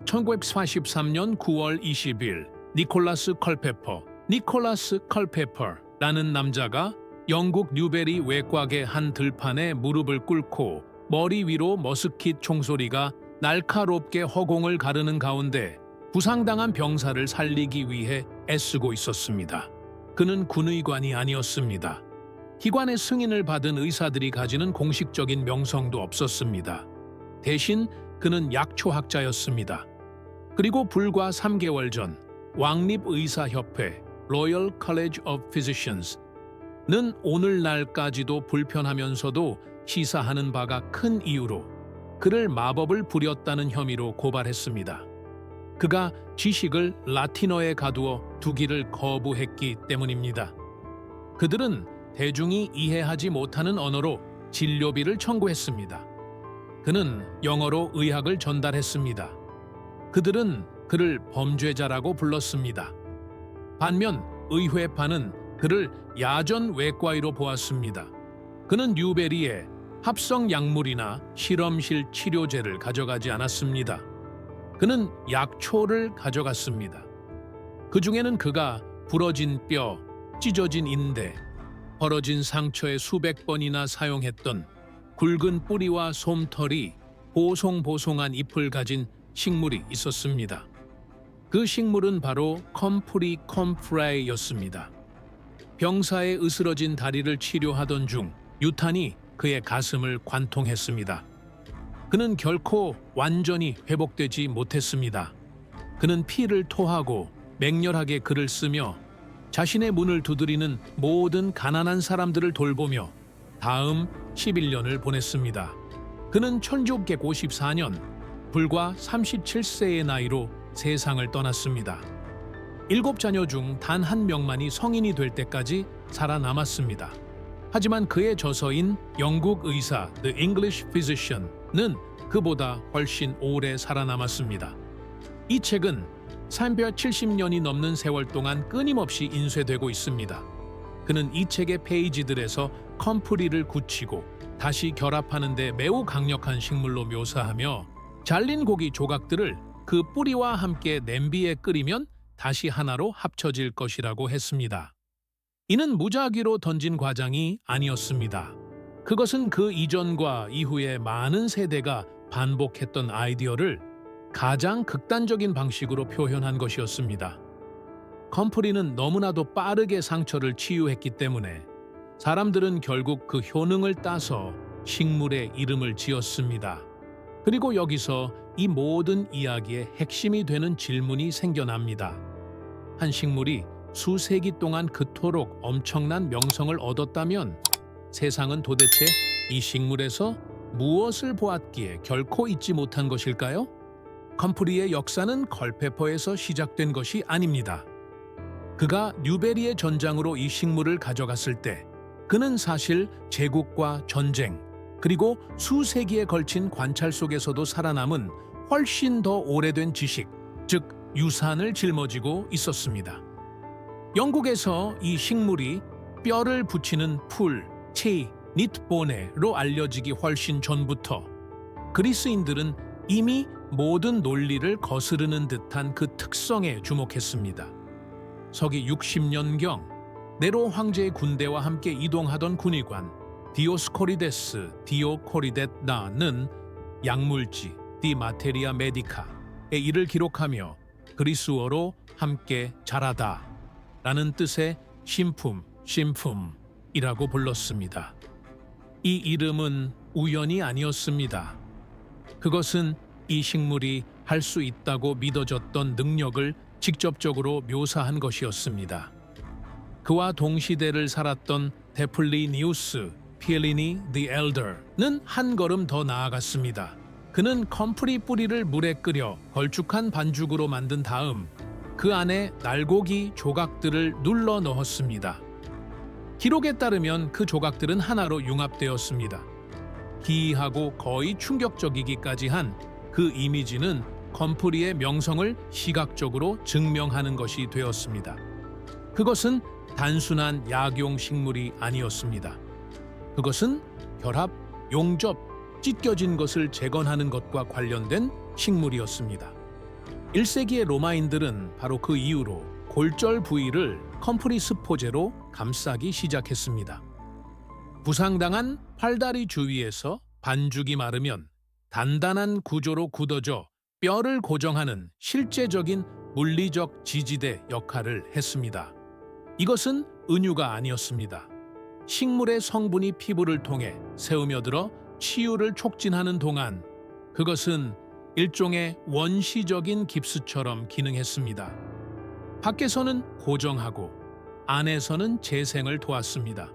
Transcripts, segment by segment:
1943년 9월 20일 니콜라스 컬페퍼라는 남자가 영국 뉴베리 외곽의 한 들판에 무릎을 꿇고 머리 위로 머스킷 총소리가 날카롭게 허공을 가르는 가운데 부상당한 병사를 살리기 위해 애쓰고 있었습니다. 그는 군의관이 아니었습니다. 기관의 승인을 받은 의사들이 가지는 공식적인 명성도 없었습니다. 대신 그는 약초학자였습니다. 그리고 불과 3개월 전 왕립의사협회 Royal College of Physicians는 오늘날까지도 불편하면서도 시사하는 바가 큰 이유로 그를 마법을 부렸다는 혐의로 고발했습니다. 그가 지식을 라틴어에 가두어 두기를 거부했기 때문입니다. 그들은 대중이 이해하지 못하는 언어로 진료비를 청구했습니다. 그는 영어로 의학을 전달했습니다. 그들은 그를 범죄자라고 불렀습니다. 반면 의회파는 그를 야전 외과의로 보았습니다. 그는 뉴베리에 합성 약물이나 실험실 치료제를 가져가지 않았습니다. 그는 약초를 가져갔습니다. 그 중에는 그가 부러진 뼈, 찢어진 인대, 벌어진 상처에 수백 번이나 사용했던 굵은 뿌리와 솜털이 보송보송한 잎을 가진 식물이 있었습니다. 그 식물은 바로 컴프리컴프라이였습니다. 병사의 으스러진 다리를 치료하던 중 유탄이 그의 가슴을 관통했습니다. 그는 결코 완전히 회복되지 못했습니다. 그는 피를 토하고 맹렬하게 글을 쓰며 자신의 문을 두드리는 모든 가난한 사람들을 돌보며 다음 11년을 보냈습니다. 그는 1654년 불과 37세의 나이로 세상을 떠났습니다. 7자녀 중 단 한 명만이 성인이 될 때까지 살아남았습니다. 하지만 그의 저서인 영국 의사 The English Physician은 그보다 훨씬 오래 살아남았습니다. 이 책은 370년이 넘는 세월 동안 끊임없이 인쇄되고 있습니다. 그는 이 책의 페이지들에서 컴프리를 굳히고 다시 결합하는 데 매우 강력한 식물로 묘사하며 잘린 고기 조각들을 그 뿌리와 함께 냄비에 끓이면 다시 하나로 합쳐질 것이라고 했습니다. 이는 무작위로 던진 과장이 아니었습니다. 그것은 그 이전과 이후에 많은 세대가 반복했던 아이디어를 가장 극단적인 방식으로 표현한 것이었습니다. 컴프리는 너무나도 빠르게 상처를 치유했기 때문에 사람들은 결국 그 효능을 따서 식물의 이름을 지었습니다. 그리고 여기서 이 모든 이야기의 핵심이 되는 질문이 생겨납니다. 한 식물이 수세기 동안 그토록 엄청난 명성을 얻었다면 세상은 도대체 이 식물에서 무엇을 보았기에 결코 잊지 못한 것일까요? 컴프리의 역사는 컬페퍼에서 시작된 것이 아닙니다. 그가 뉴베리의 전장으로 이 식물을 가져갔을 때 그는 사실 제국과 전쟁 그리고 수세기에 걸친 관찰 속에서도 살아남은 훨씬 더 오래된 지식, 즉 유산을 짊어지고 있었습니다. 영국에서 이 식물이 뼈를 붙이는 풀, 치, 니트보네로 알려지기 훨씬 전부터 그리스인들은 이미 모든 논리를 거스르는 듯한 그 특성에 주목했습니다. 서기 60년경 네로 황제의 군대와 함께 이동하던 군의관 디오스코리데스 디오코리데나는 약물지 디 마테리아 메디카의 이를 기록하며 그리스어로 함께 자라다 라는 뜻의 심품이라고 불렀습니다. 이 이름은 우연이 아니었습니다. 그것은 이 식물이 할 수 있다고 믿어졌던 능력을 직접적으로 묘사한 것이었습니다. 그와 동시대를 살았던 데플리니우스 필리니 the Elder는 한 걸음 더 나아갔습니다. 그는 컴프리 뿌리를 물에 끓여 걸쭉한 반죽으로 만든 다음 그 안에 날고기 조각들을 눌러 넣었습니다. 기록에 따르면 그 조각들은 하나로 융합되었습니다. 기이하고 거의 충격적이기까지 한 그 이미지는 컴프리의 명성을 시각적으로 증명하는 것이 되었습니다. 그것은 단순한 약용 식물이 아니었습니다. 그것은 결합, 용접, 찢겨진 것을 재건하는 것과 관련된 식물이었습니다. 1세기의 로마인들은 바로 그 이후로 골절 부위를 컴프리 스포제로 감싸기 시작했습니다. 부상당한 팔다리 주위에서 반죽이 마르면 단단한 구조로 굳어져 뼈를 고정하는 실제적인 물리적 지지대 역할을 했습니다. 이것은 은유가 아니었습니다. 식물의 성분이 피부를 통해 새우며들어 치유를 촉진하는 동안 그것은 일종의 원시적인 깁스처럼 기능했습니다. 밖에서는 고정하고 안에서는 재생을 도왔습니다.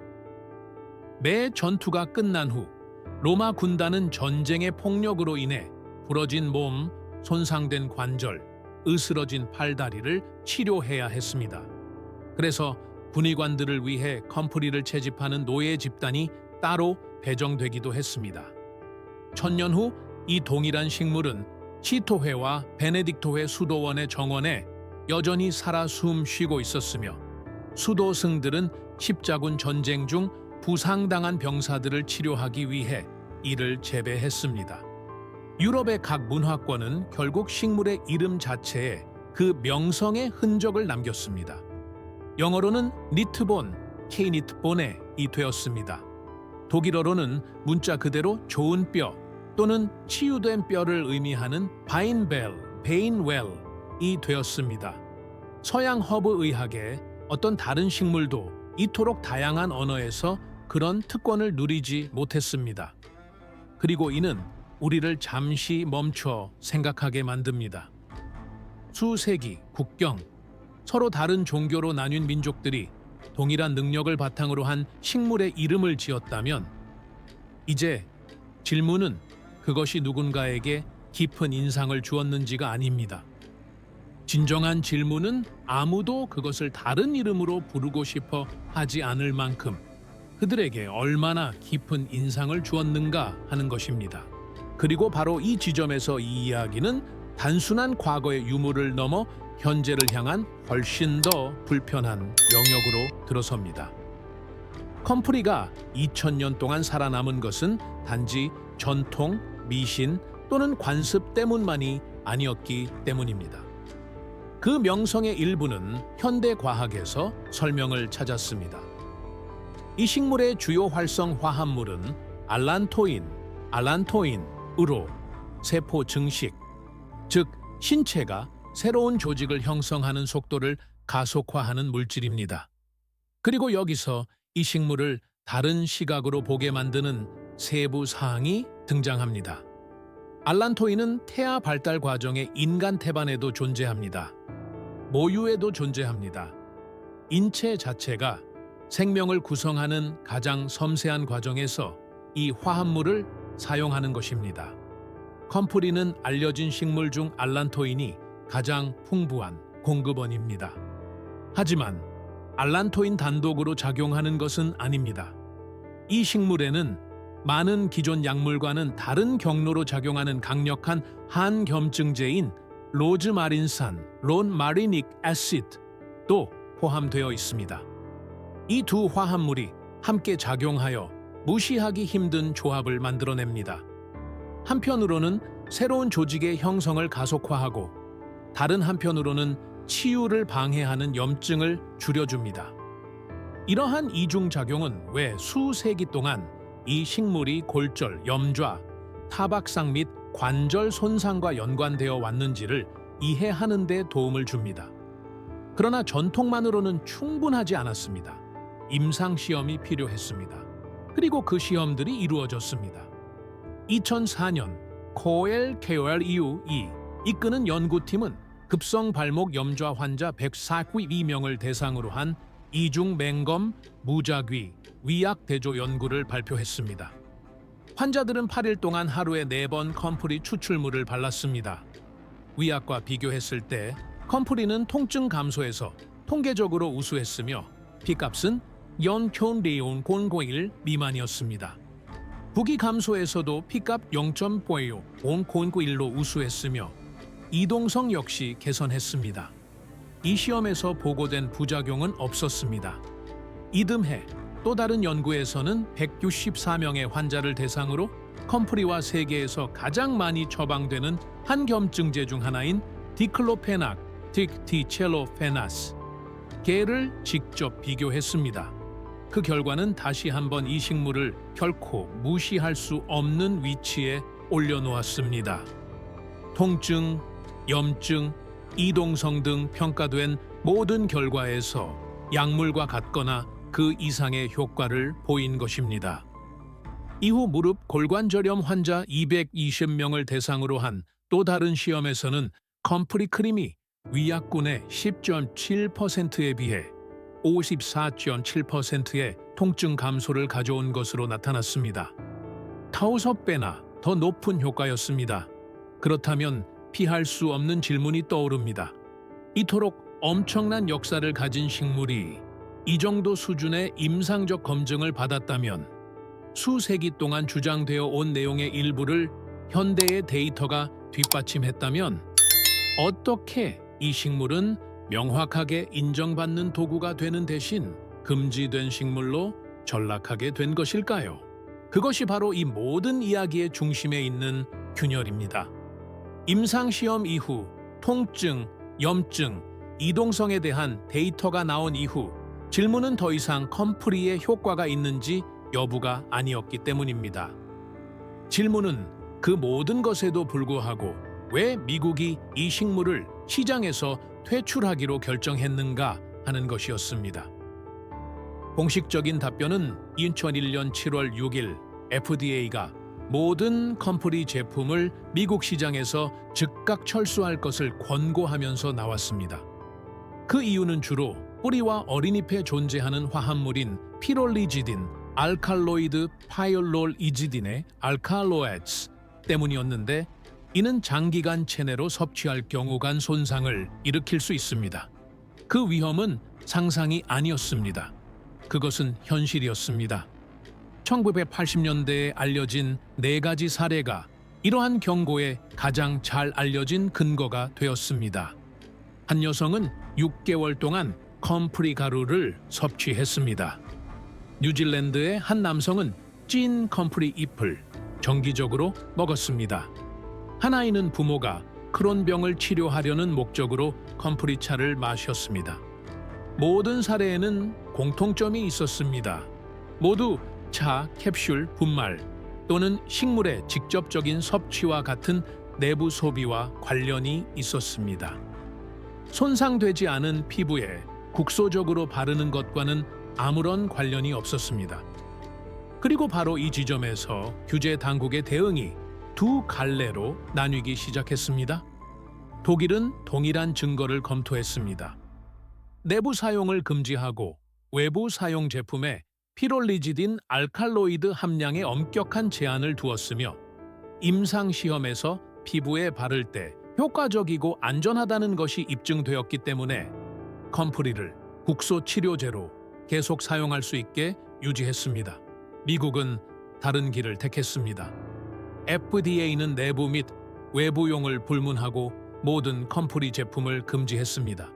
매 전투가 끝난 후 로마 군단은 전쟁의 폭력으로 인해 부러진 몸, 손상된 관절, 으스러진 팔다리를 치료해야 했습니다. 그래서 군의관들을 위해 컴프리를 채집하는 노예 집단이 따로 배정되기도 했습니다. 1000년 후 이 동일한 식물은 치토회와 베네딕토회 수도원의 정원에 여전히 살아 숨 쉬고 있었으며 수도승들은 십자군 전쟁 중 부상당한 병사들을 치료하기 위해 이를 재배했습니다. 유럽의 각 문화권은 결국 식물의 이름 자체에 그 명성의 흔적을 남겼습니다. 영어로는 니트본, 케이니트본이 되었습니다. 독일어로는 문자 그대로 좋은 뼈 또는 치유된 뼈를 의미하는 바인벨, 베인웰이 되었습니다. 서양 허브 의학의 어떤 다른 식물도 이토록 다양한 언어에서 그런 특권을 누리지 못했습니다. 그리고 이는 우리를 잠시 멈춰 생각하게 만듭니다. 수세기, 국경, 서로 다른 종교로 나뉜 민족들이 동일한 능력을 바탕으로 한 식물의 이름을 지었다면 이제 질문은 그것이 누군가에게 깊은 인상을 주었는지가 아닙니다. 진정한 질문은 아무도 그것을 다른 이름으로 부르고 싶어 하지 않을 만큼 그들에게 얼마나 깊은 인상을 주었는가 하는 것입니다. 그리고 바로 이 지점에서 이 이야기는 단순한 과거의 유물을 넘어 현재를 향한 훨씬 더 불편한 영역으로 들어섭니다. 컴프리가 2000년 동안 살아남은 것은 단지 전통, 미신 또는 관습 때문만이 아니었기 때문입니다. 그 명성의 일부는 현대 과학에서 설명을 찾았습니다. 이 식물의 주요 활성 화합물은 알란토인으로 세포 증식, 즉 신체가 새로운 조직을 형성하는 속도를 가속화하는 물질입니다. 그리고 여기서 이 식물을 다른 시각으로 보게 만드는 세부 사항이 등장합니다. 알란토인은 태아 발달 과정의 인간 태반에도 존재합니다. 모유에도 존재합니다. 인체 자체가 생명을 구성하는 가장 섬세한 과정에서 이 화합물을 사용하는 것입니다. 컴프리는 알려진 식물 중 알란토인이 가장 풍부한 공급원입니다. 하지만 알란토인 단독으로 작용하는 것은 아닙니다. 이 식물에는 많은 기존 약물과는 다른 경로로 작용하는 강력한 한겸증제인 로즈마린산, 론마리닉 애시드도 포함되어 있습니다. 이 두 화합물이 함께 작용하여 무시하기 힘든 조합을 만들어냅니다. 한편으로는 새로운 조직의 형성을 가속화하고 다른 한편으로는 치유를 방해하는 염증을 줄여줍니다. 이러한 이중작용은 왜 수세기 동안 이 식물이 골절, 염좌, 타박상 및 관절 손상과 연관되어 왔는지를 이해하는 데 도움을 줍니다. 그러나 전통만으로는 충분하지 않았습니다. 임상시험이 필요했습니다. 그리고 그 시험들이 이루어졌습니다. 2004년 KOLEU이 이끄는 연구팀은 급성 발목 염좌 환자 142명을 대상으로 한 이중 맹검 무작위 위약 대조 연구를 발표했습니다. 환자들은 8일 동안 하루에 4번 컴프리 추출물을 발랐습니다. 위약과 비교했을 때 컴프리는 통증 감소에서 통계적으로 우수했으며 피값은 0.001 미만이었습니다. 부기 감소에서도 피값 0.091로 우수했으며 이동성 역시 개선했습니다. 이 시험에서 보고된 부작용은 없었습니다. 이듬해 또 다른 연구에서는 164명의 환자를 대상으로 컴프리와 세계에서 가장 많이 처방되는 한겸증제 중 하나인 디클로페낙, 딕티첼로페나스 개를 직접 비교했습니다. 그 결과는 다시 한번 이 식물을 결코 무시할 수 없는 위치에 올려놓았습니다. 통증, 염증, 이동성 등 평가된 모든 결과에서 약물과 같거나 그 이상의 효과를 보인 것입니다. 이후 무릎 골관절염 환자 220명을 대상으로 한 또 다른 시험에서는 컴프리 크림이 위약군의 10.7%에 비해 54.7%의 통증 감소를 가져온 것으로 나타났습니다. 5배나 더 높은 효과였습니다. 그렇다면 피할 수 없는 질문이 떠오릅니다. 이토록 엄청난 역사를 가진 식물이 이 정도 수준의 임상적 검증을 받았다면 수세기 동안 주장되어 온 내용의 일부를 현대의 데이터가 뒷받침했다면 어떻게 이 식물은 명확하게 인정받는 도구가 되는 대신 금지된 식물로 전락하게 된 것일까요? 그것이 바로 이 모든 이야기의 중심에 있는 균열입니다. 임상시험 이후 통증, 염증, 이동성에 대한 데이터가 나온 이후 질문은 더 이상 컴프리의 효과가 있는지 여부가 아니었기 때문입니다. 질문은 그 모든 것에도 불구하고 왜 미국이 이 식물을 시장에서 퇴출하기로 결정했는가 하는 것이었습니다. 공식적인 답변은 2001년 7월 6일 FDA가 모든 컴프리 제품을 미국 시장에서 즉각 철수할 것을 권고하면서 나왔습니다. 그 이유는 주로 뿌리와 어린잎에 존재하는 화합물인 피롤리지딘, 알칼로이드 파이올롤이지딘의 알칼로에츠 때문이었는데 이는 장기간 체내로 섭취할 경우 간 손상을 일으킬 수 있습니다. 그 위험은 상상이 아니었습니다. 그것은 현실이었습니다. 1980년대에 알려진 4가지 사례가 이러한 경고에 가장 잘 알려진 근거가 되었습니다. 한 여성은 6개월 동안 컴프리 가루를 섭취했습니다. 뉴질랜드의 한 남성은 찐 컴프리 잎을 정기적으로 먹었습니다. 한 아이는 부모가 크론병을 치료하려는 목적으로 컴프리차를 마셨습니다. 모든 사례에는 공통점이 있었습니다. 모두 차, 캡슐, 분말 또는 식물의 직접적인 섭취와 같은 내부 소비와 관련이 있었습니다. 손상되지 않은 피부에 국소적으로 바르는 것과는 아무런 관련이 없었습니다. 그리고 바로 이 지점에서 규제 당국의 대응이 두 갈래로 나뉘기 시작했습니다. 독일은 동일한 증거를 검토했습니다. 내부 사용을 금지하고 외부 사용 제품에 피롤리지딘 알칼로이드 함량에 엄격한 제한을 두었으며 임상시험에서 피부에 바를 때 효과적이고 안전하다는 것이 입증되었기 때문에 컴프리를 국소 치료제로 계속 사용할 수 있게 유지했습니다. 미국은 다른 길을 택했습니다. FDA는 내부 및 외부용을 불문하고 모든 컴프리 제품을 금지했습니다.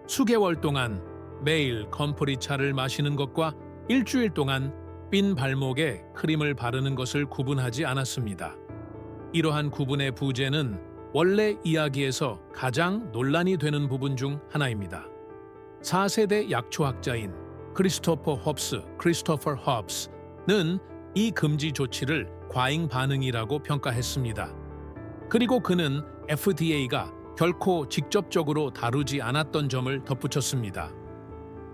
수개월 동안 매일 컴프리 차를 마시는 것과 일주일 동안 빈 발목에 크림을 바르는 것을 구분하지 않았습니다. 이러한 구분의 부재는 원래 이야기에서 가장 논란이 되는 부분 중 하나입니다. 4세대 약초학자인 크리스토퍼 헙스는 이 금지 조치를 과잉 반응이라고 평가했습니다. 그리고 그는 FDA가 결코 직접적으로 다루지 않았던 점을 덧붙였습니다.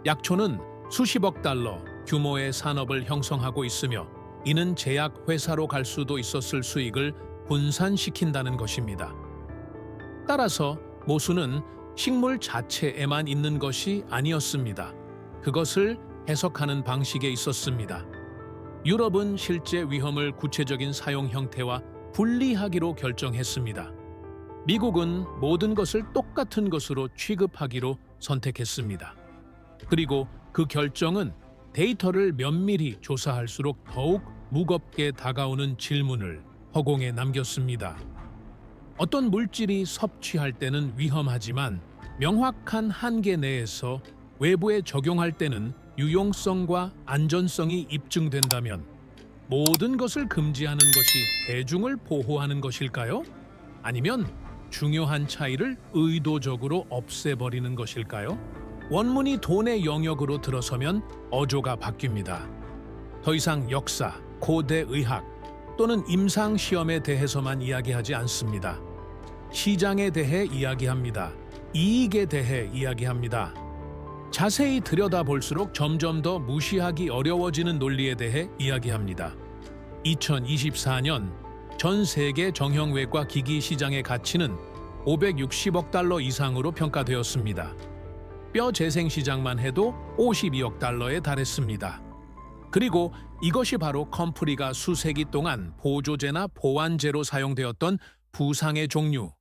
약초는 수십억 달러 규모의 산업을 형성하고 있으며 이는 제약 회사로 갈 수도 있었을 수익을 분산시킨다는 것입니다. 따라서 모수는 식물 자체에만 있는 것이 아니었습니다. 그것을 해석하는 방식에 있었습니다. 유럽은 실제 위험을 구체적인 사용 형태와 분리하기로 결정했습니다. 미국은 모든 것을 똑같은 것으로 취급하기로 선택했습니다. 그리고 그 결정은 데이터를 면밀히 조사할수록 더욱 무겁게 다가오는 질문을 허공에 남겼습니다. 어떤 물질이 섭취할 때는 위험하지만 명확한 한계 내에서 외부에 적용할 때는 유용성과 안전성이 입증된다면 모든 것을 금지하는 것이 대중을 보호하는 것일까요? 아니면 중요한 차이를 의도적으로 없애버리는 것일까요? 원문이 돈의 영역으로 들어서면 어조가 바뀝니다. 더 이상 역사, 고대 의학 또는 임상 시험에 대해서만 이야기하지 않습니다. 시장에 대해 이야기합니다. 이익에 대해 이야기합니다. 자세히 들여다볼수록 점점 더 무시하기 어려워지는 논리에 대해 이야기합니다. 2024년 전 세계 정형외과 기기 시장의 가치는 560억 달러 이상으로 평가되었습니다. 뼈 재생 시장만 해도 52억 달러에 달했습니다. 그리고 이것이 바로 컴프리가 수세기 동안 보조제나 보완제로 사용되었던 부상의 종류,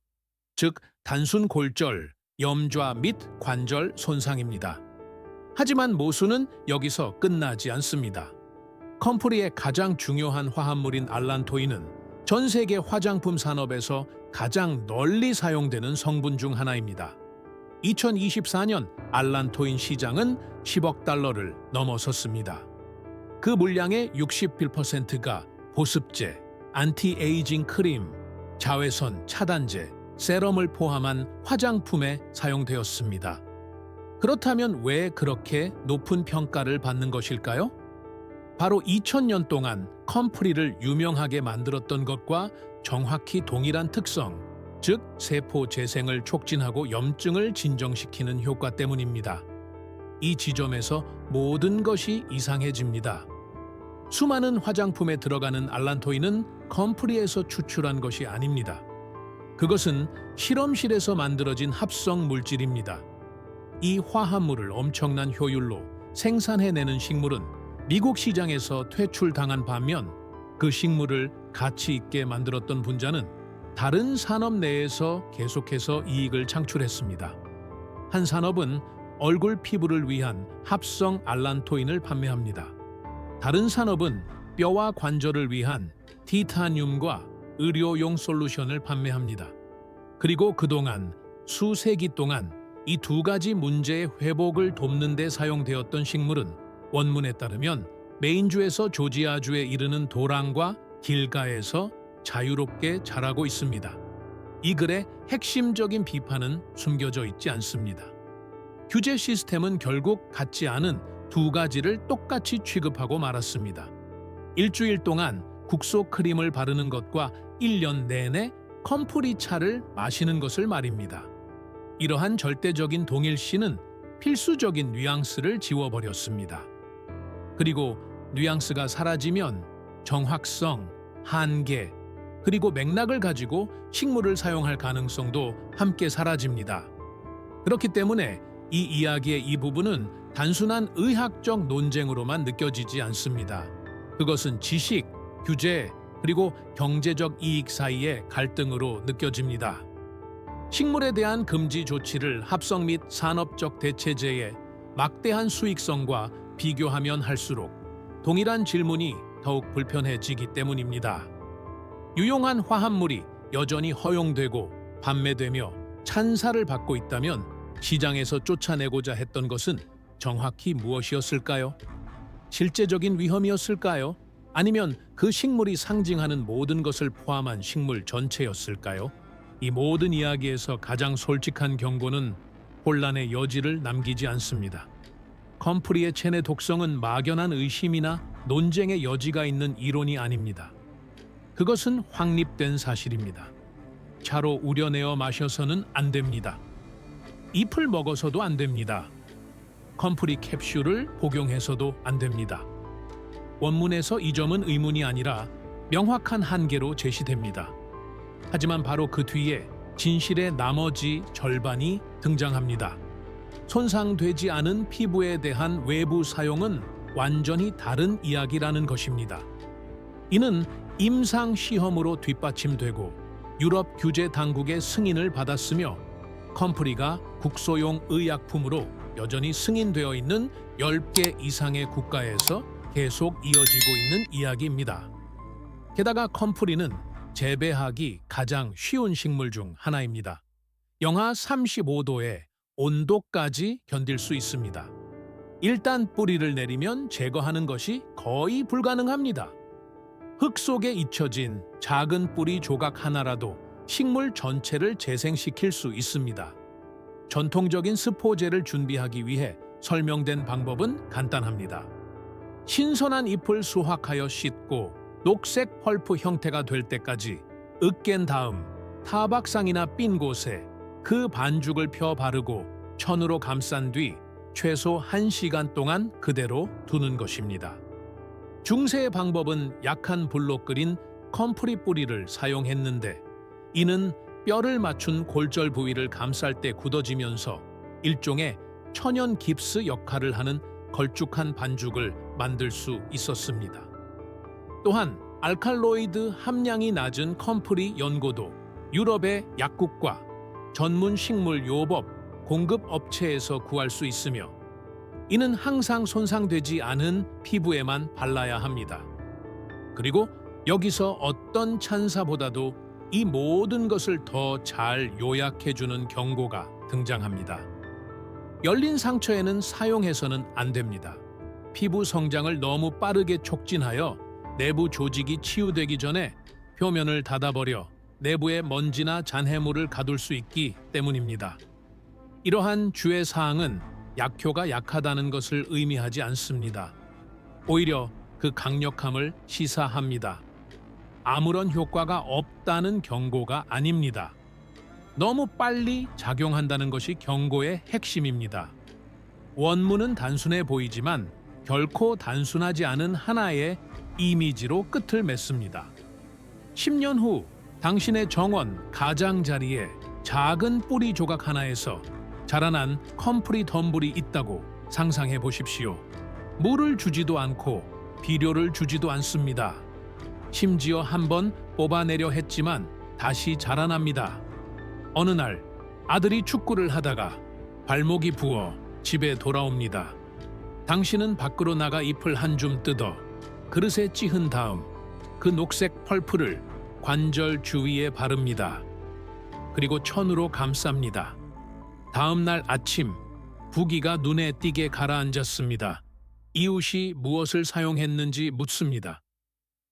즉 단순 골절, 염좌 및 관절 손상입니다. 하지만 모순은 여기서 끝나지 않습니다. 컴프리의 가장 중요한 화합물인 알란토인은 전 세계 화장품 산업에서 가장 널리 사용되는 성분 중 하나입니다. 2024년 알란토인 시장은 10억 달러를 넘어섰습니다. 그 물량의 61%가 보습제, 안티에이징 크림, 자외선 차단제, 세럼을 포함한 화장품에 사용되었습니다. 그렇다면 왜 그렇게 높은 평가를 받는 것일까요? 바로 2000년 동안 컴프리를 유명하게 만들었던 것과 정확히 동일한 특성, 즉 세포 재생을 촉진하고 염증을 진정시키는 효과 때문입니다. 이 지점에서 모든 것이 이상해집니다. 수많은 화장품에 들어가는 알란토인은 컴프리에서 추출한 것이 아닙니다. 그것은 실험실에서 만들어진 합성 물질입니다. 이 화합물을 엄청난 효율로 생산해내는 식물은 미국 시장에서 퇴출당한 반면 그 식물을 가치 있게 만들었던 분자는 다른 산업 내에서 계속해서 이익을 창출했습니다. 한 산업은 얼굴 피부를 위한 합성 알란토인을 판매합니다. 다른 산업은 뼈와 관절을 위한 티타늄과 의료용 솔루션을 판매합니다. 그리고 그동안 수세기 동안 이 두 가지 문제의 회복을 돕는 데 사용되었던 식물은 원문에 따르면 메인주에서 조지아주에 이르는 도랑과 길가에서 자유롭게 자라고 있습니다. 이 글의 핵심적인 비판은 숨겨져 있지 않습니다. 규제 시스템은 결국 같지 않은 두 가지를 똑같이 취급하고 말았습니다. 일주일 동안 국소 크림을 바르는 것과 1년 내내 컴프리 차를 마시는 것을 말입니다. 이러한 절대적인 동일시는 필수적인 뉘앙스를 지워버렸습니다. 그리고 뉘앙스가 사라지면 정확성, 한계, 그리고 맥락을 가지고 식물을 사용할 가능성도 함께 사라집니다. 그렇기 때문에 이 이야기의 이 부분은 단순한 의학적 논쟁으로만 느껴지지 않습니다. 그것은 지식, 규제, 그리고 경제적 이익 사이의 갈등으로 느껴집니다. 식물에 대한 금지 조치를 합성 및 산업적 대체제의 막대한 수익성과 비교하면 할수록 동일한 질문이 더욱 불편해지기 때문입니다. 유용한 화합물이 여전히 허용되고 판매되며 찬사를 받고 있다면 시장에서 쫓아내고자 했던 것은 정확히 무엇이었을까요? 실제적인 위험이었을까요? 아니면 그 식물이 상징하는 모든 것을 포함한 식물 전체였을까요? 이 모든 이야기에서 가장 솔직한 경고는 혼란의 여지를 남기지 않습니다. 컴프리의 체내 독성은 막연한 의심이나 논쟁의 여지가 있는 이론이 아닙니다. 그것은 확립된 사실입니다. 차로 우려내어 마셔서는 안 됩니다. 잎을 먹어서도 안 됩니다. 컴프리 캡슐을 복용해서도 안 됩니다. 원문에서 이 점은 의문이 아니라 명확한 한계로 제시됩니다. 하지만 바로 그 뒤에 진실의 나머지 절반이 등장합니다. 손상되지 않은 피부에 대한 외부 사용은 완전히 다른 이야기라는 것입니다. 이는 임상 시험으로 뒷받침되고 유럽 규제 당국의 승인을 받았으며 컴프리가 국소용 의약품으로 여전히 승인되어 있는 10개 이상의 국가에서 계속 이어지고 있는 이야기입니다. 게다가 컴프리는 재배하기 가장 쉬운 식물 중 하나입니다. 영하 35도의 온도까지 견딜 수 있습니다. 일단 뿌리를 내리면 제거하는 것이 거의 불가능합니다. 흙 속에 잊혀진 작은 뿌리 조각 하나라도 식물 전체를 재생시킬 수 있습니다. 전통적인 스포제를 준비하기 위해 설명된 방법은 간단합니다. 신선한 잎을 수확하여 씻고 녹색 펄프 형태가 될 때까지 으깬 다음 타박상이나 삔 곳에 그 반죽을 펴 바르고 천으로 감싼 뒤 최소 1시간 동안 그대로 두는 것입니다. 중세의 방법은 약한 불로 끓인 컴프리 뿌리를 사용했는데 이는 뼈를 맞춘 골절 부위를 감쌀 때 굳어지면서 일종의 천연 깁스 역할을 하는 걸쭉한 반죽을 만들 수 있었습니다. 또한 알칼로이드 함량이 낮은 컴프리 연고도 유럽의 약국과 전문 식물 요법 공급 업체에서 구할 수 있으며 이는 항상 손상되지 않은 피부에만 발라야 합니다. 그리고 여기서 어떤 찬사보다도 이 모든 것을 더 잘 요약해주는 경고가 등장합니다. 열린 상처에는 사용해서는 안 됩니다. 피부 성장을 너무 빠르게 촉진하여 내부 조직이 치유되기 전에 표면을 닫아버려 내부의 먼지나 잔해물을 가둘 수 있기 때문입니다. 이러한 주의 사항은 약효가 약하다는 것을 의미하지 않습니다. 오히려 그 강력함을 시사합니다. 아무런 효과가 없다는 경고가 아닙니다. 너무 빨리 작용한다는 것이 경고의 핵심입니다. 원문은 단순해 보이지만 결코 단순하지 않은 하나의 이미지로 끝을 맺습니다. 10년 후 당신의 정원 가장자리에 작은 뿌리 조각 하나에서 자라난 컴프리 덤불이 있다고 상상해 보십시오. 물을 주지도 않고 비료를 주지도 않습니다. 심지어 한번 뽑아내려 했지만 다시 자라납니다. 어느 날 아들이 축구를 하다가 발목이 부어 집에 돌아옵니다. 당신은 밖으로 나가 잎을 한 줌 뜯어 그릇에 찌은 다음 그 녹색 펄프를 관절 주위에 바릅니다. 그리고 천으로 감쌉니다. 다음 날 아침 부기가 눈에 띄게 가라앉았습니다. 이웃이 무엇을 사용했는지 묻습니다.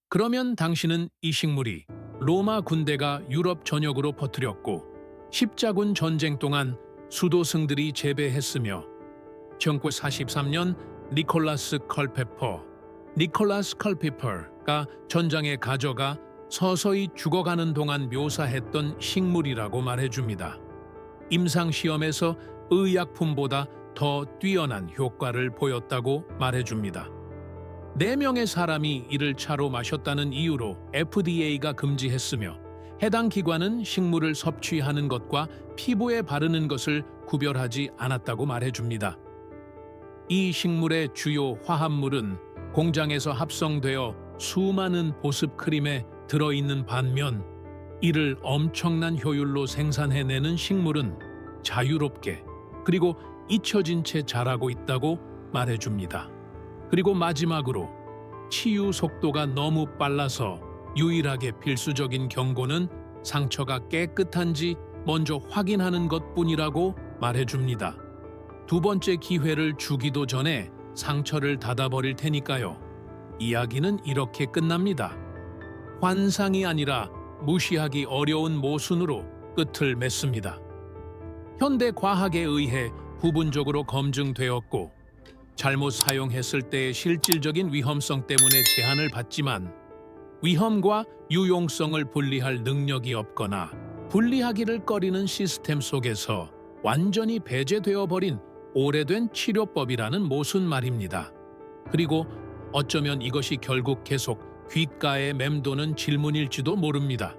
그러면 당신은 이 식물이 로마 군대가 유럽 전역으로 퍼뜨렸고 십자군 전쟁 동안 수도승들이 재배했으며 1943년 니콜라스 컬페퍼가 전장에 가져가 서서히 죽어가는 동안 묘사했던 식물이라고 말해줍니다. 임상시험에서 의약품보다 더 뛰어난 효과를 보였다고 말해줍니다. 4명의 사람이 이를 차로 마셨다는 이유로 FDA가 금지했으며 해당 기관은 식물을 섭취하는 것과 피부에 바르는 것을 구별하지 않았다고 말해줍니다. 이 식물의 주요 화합물은 공장에서 합성되어 수많은 보습 크림에 들어있는 반면 이를 엄청난 효율로 생산해내는 식물은 자유롭게 그리고 잊혀진 채 자라고 있다고 말해줍니다. 그리고 마지막으로 치유 속도가 너무 빨라서 유일하게 필수적인 경고는 상처가 깨끗한지 먼저 확인하는 것뿐이라고 말해줍니다. 2번째 기회를 주기도 전에 상처를 닫아버릴 테니까요. 이야기는 이렇게 끝납니다. 환상이 아니라 무시하기 어려운 모순으로 끝을 맺습니다. 현대 과학에 의해 부분적으로 검증되었고 잘못 사용했을 때의 실질적인 위험성 때문에 제한을 받지만 위험과 유용성을 분리할 능력이 없거나 분리하기를 꺼리는 시스템 속에서 완전히 배제되어 버린 오래된 치료법이라는 모순 말입니다. 그리고 어쩌면 이것이 결국 계속 귓가에 맴도는 질문일지도 모릅니다.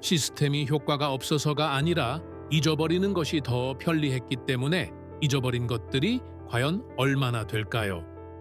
시스템이 효과가 없어서가 아니라 잊어버리는 것이 더 편리했기 때문에 잊어버린 것들이 과연 얼마나 될까요?